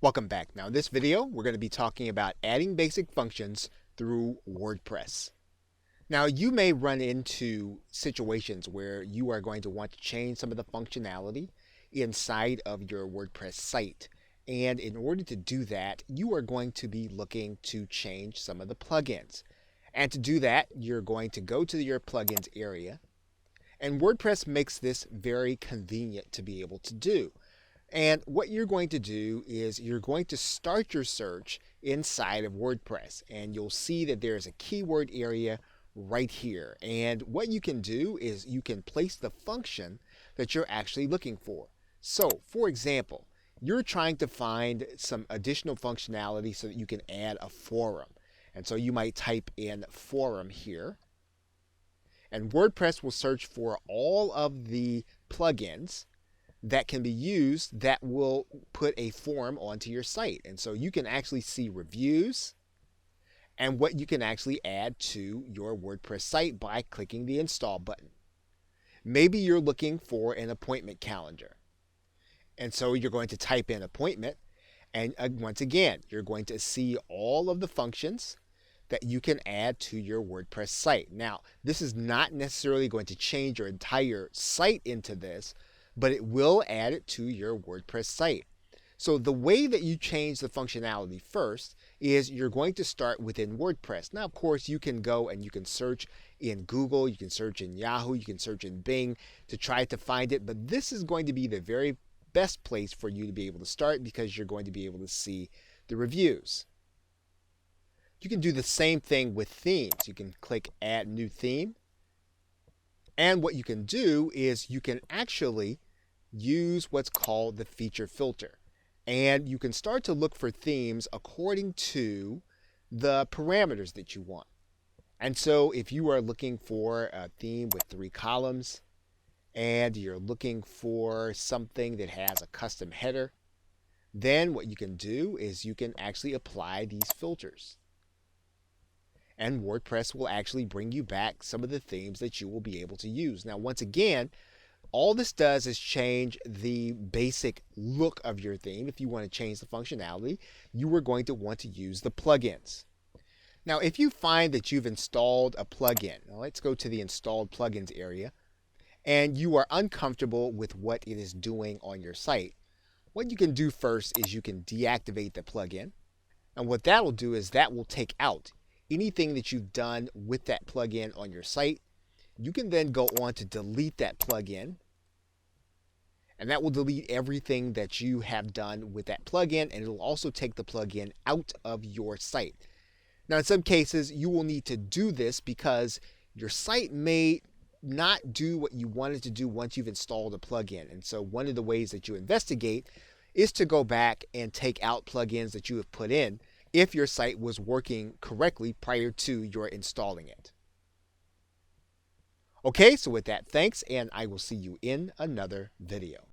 Welcome back. Now in this video, we're going to be talking about adding basic functions through WordPress. Now you may run into situations where you are going to want to change some of the functionality inside of your WordPress site. And in order to do that, you are going to be looking to change some of the plugins. And to do that, you're going to go to your plugins area. And WordPress makes this very convenient to be able to do. And what you're going to do is you're going to start your search inside of WordPress, and you'll see that there's a keyword area right here. And what you can do is you can place the function that you're actually looking for. So, for example, you're trying to find some additional functionality so that you can add a forum. And so you might type in forum here, and WordPress will search for all of the plugins that can be used that will put a form onto your site. And so you can actually see reviews and what you can actually add to your WordPress site by clicking the install button. Maybe you're looking for an appointment calendar. And so you're going to type in appointment, and once again, you're going to see all of the functions that you can add to your WordPress site. Now, this is not necessarily going to change your entire site into this, but it will add it to your WordPress site. So the way that you change the functionality first is you're going to start within WordPress. Now, of course, you can go and you can search in Google, you can search in Yahoo, you can search in Bing to try to find it, but this is going to be the very best place for you to be able to start because you're going to be able to see the reviews. You can do the same thing with themes. You can click Add New Theme. And what you can do is you can actually use what's called the feature filter. And you can start to look for themes according to the parameters that you want. And so if you are looking for a theme with 3 columns and you're looking for something that has a custom header, then what you can do is you can actually apply these filters. And WordPress will actually bring you back some of the themes that you will be able to use. Now, once again, all this does is change the basic look of your theme. If you want to change the functionality, you are going to want to use the plugins. Now, if you find that you've installed a plugin, let's go to the installed plugins area, and you are uncomfortable with what it is doing on your site, what you can do first is you can deactivate the plugin. And what that will do is that will take out anything that you've done with that plugin on your site. You can then go on to delete that plugin, and that will delete everything that you have done with that plugin, and it'll also take the plugin out of your site. Now, in some cases, you will need to do this because your site may not do what you wanted to do once you've installed a plugin. And so one of the ways that you investigate is to go back and take out plugins that you have put in if your site was working correctly prior to your installing it. Okay, so with that, thanks, and I will see you in another video.